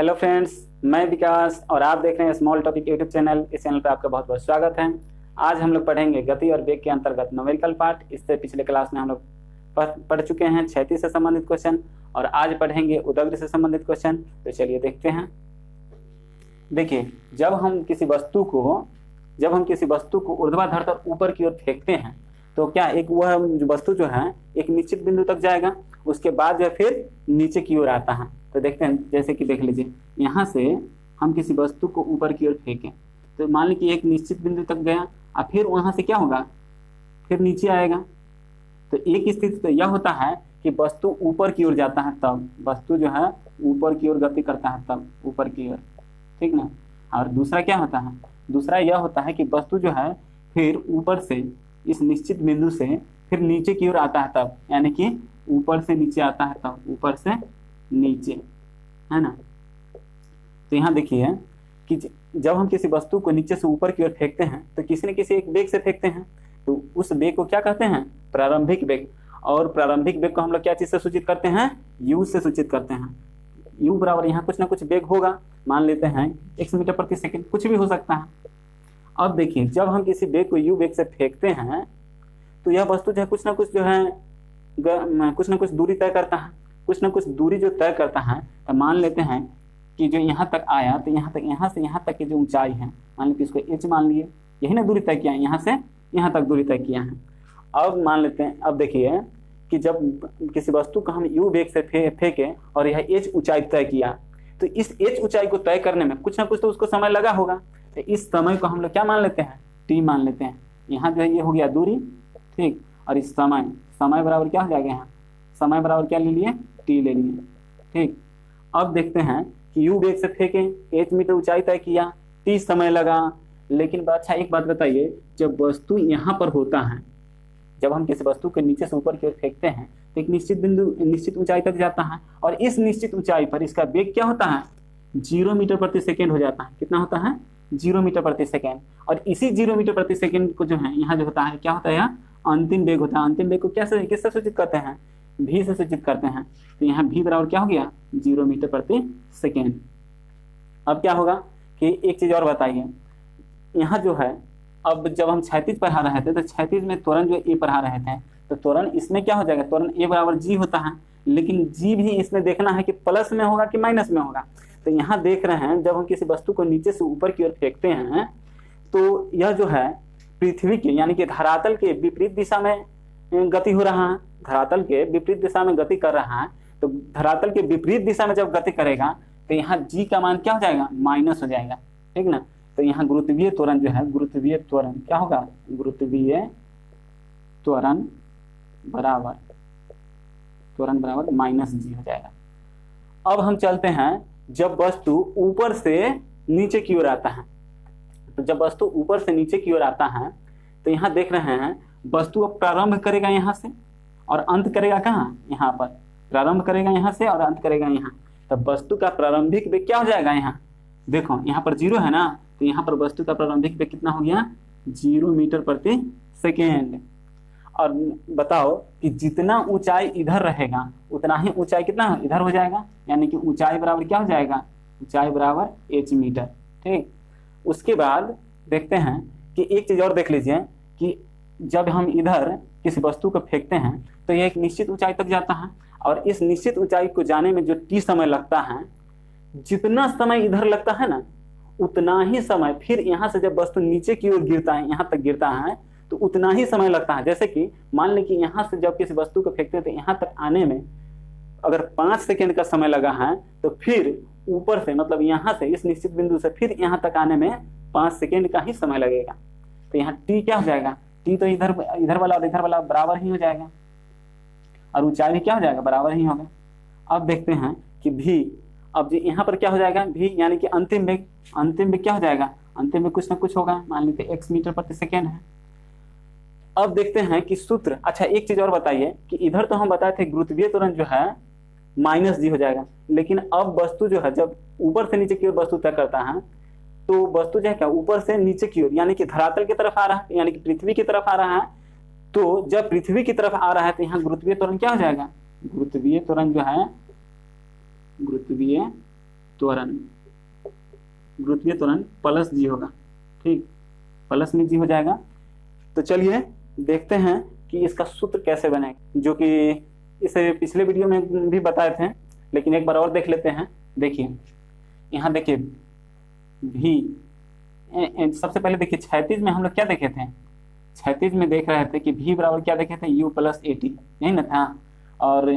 Hello friends, मैं विकास और आप देख रहे हैं स्मॉल टॉपिक यूट्यूब चैनल। इस चैनल पर आपका बहुत बहुत स्वागत है। आज हम लोग पढ़ेंगे गति और वेग के अंतर्गत न्यूमेरिकल पार्ट। इससे पिछले क्लास में हम लोग पढ़ चुके हैं क्षैतिज से संबंधित क्वेश्चन और आज पढ़ेंगे उदग्र से संबंधित क्वेश्चन। तो चलिए देखते हैं। देखिए, जब हम किसी वस्तु को ऊर्ध्वाधर तक ऊपर की ओर फेंकते हैं तो क्या एक वह जो वस्तु जो है एक निश्चित बिंदु तक जाएगा, उसके बाद जो फिर नीचे की ओर आता है। तो देखते हैं, जैसे कि देख लीजिए, यहाँ से हम किसी वस्तु को ऊपर की ओर फेंकें तो मान लीजिए एक निश्चित बिंदु तक गया और फिर वहां से क्या होगा, फिर नीचे आएगा। तो एक स्थिति तो यह होता है कि वस्तु ऊपर की ओर जाता है, तब वस्तु जो है ऊपर की ओर गति करता है, तब ऊपर की ओर, ठीक ना। और दूसरा क्या होता है, दूसरा यह होता है कि वस्तु जो है फिर ऊपर से इस निश्चित बिंदु से फिर नीचे की ओर आता है, तब यानी कि ऊपर से नीचे आता है, तब ऊपर से नीचे, है ना। तो यहाँ देखिए कि जब हम किसी वस्तु को नीचे से ऊपर की ओर फेंकते हैं तो किसी न किसी एक वेग से फेंकते हैं, तो उस वेग को क्या कहते हैं, प्रारंभिक वेग। और प्रारंभिक वेग को हम लोग क्या चीज से सूचित करते हैं, यू से सूचित करते हैं। यू बराबर यहाँ कुछ ना कुछ वेग होगा, मान लेते हैं x मीटर प्रति सेकेंड, कुछ भी हो सकता है। अब देखिए, जब हम किसी वेग को यू वेग से फेंकते हैं तो यह वस्तु जो है कुछ ना कुछ दूरी तय करता है, कुछ ना कुछ दूरी जो तय करता है। तो मान लेते हैं कि जो यहाँ तक आया तो यहाँ से यहाँ तक की जो ऊंचाई है, मान लीजिए इसको h मान लिए, यही ना दूरी तय किया है, यहाँ से यहाँ तक दूरी तय किया है। अब मान लेते हैं, अब देखिए कि जब किसी वस्तु को हम यू वेग से फेंके और यह h ऊंचाई तय किया, तो इस h ऊंचाई को तय करने में कुछ ना कुछ तो उसको समय लगा होगा। तो इस समय को हम लोग क्या मान लेते हैं, t मान लेते हैं। यहाँ जो है ये हो गया दूरी, ठीक, और इस समय बराबर क्या हो जाएगा, यहाँ समय बराबर क्या ले लिए, t ले लिए, ठीक। अब देखते हैं कि u वेग से फेंके, h मीटर ऊंचाई तय किया, t समय लगा। लेकिन अच्छा एक बात बताइए, जब वस्तु यहाँ पर होता है, जब हम किसी वस्तु को नीचे से ऊपर की ओर फेंकते हैं तो एक निश्चित ऊंचाई तक जाता है और इस निश्चित ऊंचाई पर इसका वेग क्या होता है, 0 मीटर प्रति सेकेंड हो जाता है। कितना होता है, 0 मीटर प्रति सेकेंड। और इसी 0 मीटर प्रति सेकेंड को जो है यहाँ जो होता है क्या होता है, यहाँ अंतिम वेग होता है। अंतिम वेग को किससे सूचित करते हैं, v से सूचित करते हैं। तो यहाँ v बराबर क्या हो गया, 0 मीटर प्रति सेकेंड। अब क्या होगा कि एक चीज और बताइए, यहाँ जो है अब जब हम क्षैतिज पढ़ा रहे थे तो क्षैतिज में त्वरण जो ए पढ़ा रहे थे, तो त्वरण इसमें क्या हो जाएगा, त्वरण ए बराबर जी होता है। लेकिन जी भी इसमें देखना है कि प्लस में होगा कि माइनस में होगा। तो यहाँ देख रहे हैं, जब हम किसी वस्तु को नीचे से ऊपर की ओर फेंकते हैं तो यह जो है पृथ्वी के यानी कि धरातल के विपरीत दिशा में गति हो रहा है, धरातल के विपरीत दिशा में गति कर रहा है। तो धरातल के विपरीत दिशा में जब गति करेगा तो यहाँ जी का मान क्या हो जाएगा, माइनस हो जाएगा, ठीक ना। तो यहाँ गुरुत्वीय त्वरण जो है, गुरुत्वीय त्वरण क्या होगा, गुरुत्वीय त्वरण बराबर माइनस जी हो जाएगा। अब हम चलते हैं, जब वस्तु ऊपर से नीचे की ओर आता है, तो जब वस्तु ऊपर से नीचे की ओर आता है तो यहाँ देख रहे हैं वस्तु अब प्रारंभ करेगा यहाँ से और अंत करेगा कहाँ, यहाँ पर प्रारंभ करेगा यहाँ से और अंत करेगा यहाँ। तब वस्तु का प्रारंभिक वेग क्या हो जाएगा, यहाँ देखो यहाँ पर 0 है ना, तो यहाँ पर वस्तु का प्रारंभिक वेग कितना हो गया, 0 मीटर प्रति सेकेंड। और बताओ कि जितना ऊंचाई इधर रहेगा उतना ही ऊंचाई कितना इधर हो जाएगा, यानी कि ऊंचाई बराबर क्या हो जाएगा, ऊंचाई बराबर h मीटर, ठीक। उसके बाद देखते हैं कि एक चीज और देख लीजिए कि जब हम इधर किसी वस्तु को फेंकते हैं तो यह एक निश्चित ऊंचाई तक जाता है और इस निश्चित ऊंचाई को जाने में जो t समय लगता है, जितना समय इधर लगता है ना उतना ही समय फिर यहाँ से जब वस्तु नीचे की ओर गिरता है, यहाँ तक गिरता है तो उतना ही समय लगता है। जैसे कि मान लें कि यहाँ से जब किसी वस्तु को फेंकते हैं तो यहाँ तक आने में अगर 5 सेकेंड का समय लगा है, तो फिर ऊपर से मतलब यहाँ से इस निश्चित बिंदु से फिर यहाँ तक आने में 5 सेकेंड का ही समय लगेगा। तो यहाँ टी क्या हो जाएगा, टी तो इधर वाला और इधर वाला बराबर ही हो जाएगा और ऊंचाई भी क्या हो जाएगा, बराबर ही होगा। अब देखते हैं कि भी, अब यहाँ पर क्या हो जाएगा, भी यानी कि अंतिम वेग क्या हो जाएगा, अंतिम में कुछ ना कुछ होगा, मान लीजिए x मीटर प्रति सेकेंड है। अब देखते हैं कि सूत्र, अच्छा एक चीज और बताइए कि इधर तो हम बताए थे गुरुत्वीय त्वरण जो है माइनस जी हो जाएगा, लेकिन अब वस्तु जो है जब ऊपर से नीचे की ओर वस्तु तय करता है तो वस्तु जो है क्या ऊपर से नीचे की ओर यानी कि धरातल की तरफ आ रहा है, यानी कि पृथ्वी की तरफ आ रहा है। तो जब पृथ्वी की तरफ आ रहा है तो यहाँ गुरुत्वीय त्वरण क्या हो जाएगा, गुरुत्वीय त्वरण जो है, गुरुत्वीय त्वरण, गुरुत्वीय त्वरण प्लस जी होगा, ठीक, प्लस में जी हो जाएगा। तो चलिए देखते हैं कि इसका सूत्र कैसे बनेगा, जो कि इसे पिछले वीडियो में भी बताए थे, लेकिन एक बार और देख लेते हैं। देखिए यहाँ देखिए भी, सबसे पहले देखिए क्षैतिज में हम लोग क्या देखे थे, क्षैतिज में देख रहे थे कि भी बराबर क्या देखे थे, यू प्लस ए टी, यही ना था। और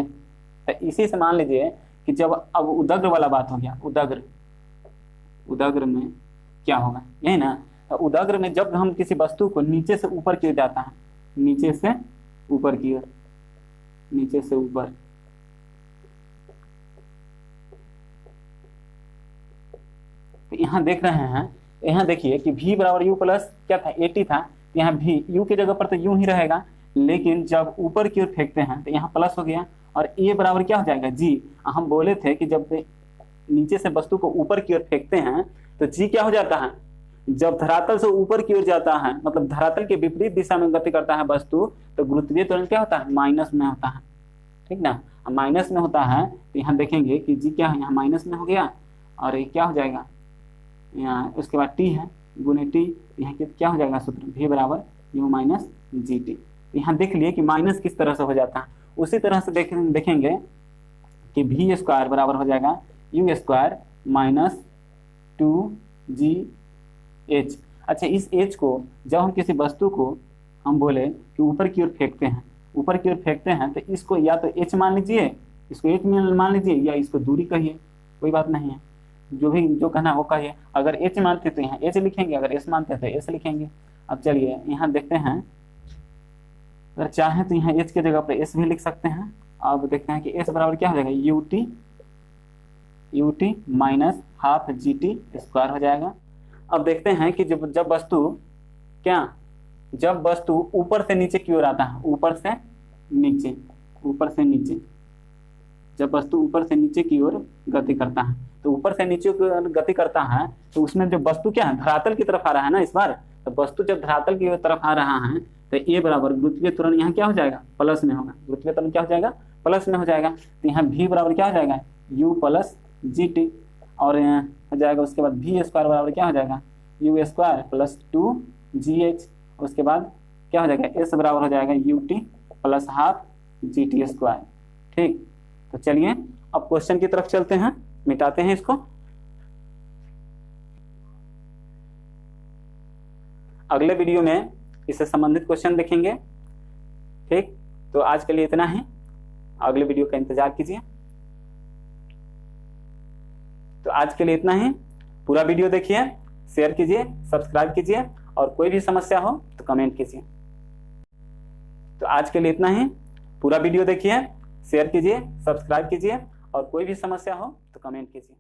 इसी से मान लीजिए कि जब अब उदग्र वाला बात हो गया, उदग्र में क्या होगा, यही ना। तो उदग्र में जब हम किसी वस्तु को नीचे से ऊपर की ओर जाता है, नीचे से ऊपर की ओर, नीचे से ऊपर, तो यहाँ देख रहे हैं, यहाँ देखिए कि v बराबर यू प्लस क्या था, 80 था। यहाँ v u की जगह पर तो यू ही रहेगा, लेकिन जब ऊपर की ओर फेंकते हैं तो यहाँ प्लस हो गया, और a बराबर क्या हो जाएगा, g। हम बोले थे कि जब नीचे से वस्तु को ऊपर की ओर फेंकते हैं तो g क्या हो जाता है, जब धरातल से ऊपर की ओर जाता है, मतलब धरातल के विपरीत दिशा में गति करता है वस्तु, तो गुरुत्वीय त्वरण क्या होता है, माइनस में होता है, ठीक ना। माइनस में होता है तो यहाँ देखेंगे कि जी क्या है, यहाँ माइनस में हो गया, और ये क्या हो जाएगा, यहाँ उसके बाद टी है, गुने टी, यहाँ क्या हो जाएगा सूत्र, v बराबर यू माइनस जी टी। यहाँ देख लिए कि माइनस किस तरह से हो जाता है, उसी तरह से देखेंगे कि v स्क्वायर बराबर हो जाएगा यू स्क्वायर माइनस 2gh। अच्छा, इस h को जब हम किसी वस्तु को हम बोले कि ऊपर की ओर फेंकते हैं, ऊपर की ओर फेंकते हैं, तो इसको या तो h मान लीजिए, इसको h मान लीजिए, या इसको दूरी कहिए, कोई बात नहीं है, जो कहना है वो कहिए। अगर h मानते तो यहाँ h लिखेंगे, अगर s मानते तो s लिखेंगे। अब चलिए यहाँ देखते हैं, अगर चाहें तो यहाँ h के जगह पर s भी लिख सकते हैं। अब देखते हैं कि s बराबर क्या हो जाएगा, ut minus half G T square हो जाएगा। अब देखते हैं कि जब वस्तु ऊपर से नीचे की ओर आता है, ऊपर से नीचे, जब वस्तु ऊपर से नीचे की ओर गति करता है, तो ऊपर से नीचे की ओर गति करता है, तो उसमें जो वस्तु क्या है, धरातल की तरफ आ रहा है ना इस बार। तो वस्तु जब धरातल की तरफ आ रहा है तो ए बराबर गुरुत्वीय त्वरण यहाँ क्या हो जाएगा, प्लस में होगा, गुरुत्वीय त्वरण क्या हो जाएगा, प्लस में हो जाएगा। तो यहाँ v बराबर क्या हो जाएगा, u प्लस जी टी, और यहाँ हो जाएगा उसके बाद v स्क्वायर बराबर क्या हो जाएगा, u स्क्वायर प्लस 2gh। उसके बाद क्या हो जाएगा, s बराबर हो जाएगा ut plus half G T square, ठीक। तो चलिए अब क्वेश्चन की तरफ चलते हैं, मिटाते हैं इसको। अगले वीडियो में इससे संबंधित क्वेश्चन देखेंगे, ठीक। तो आज के लिए इतना ही, अगले वीडियो का इंतजार कीजिए। तो आज के लिए इतना ही, पूरा वीडियो देखिए, शेयर कीजिए, सब्सक्राइब कीजिए, और कोई भी समस्या हो तो कमेंट कीजिए। तो आज के लिए इतना ही, पूरा वीडियो देखिए, शेयर कीजिए, सब्सक्राइब कीजिए, और कोई भी समस्या हो तो कमेंट कीजिए।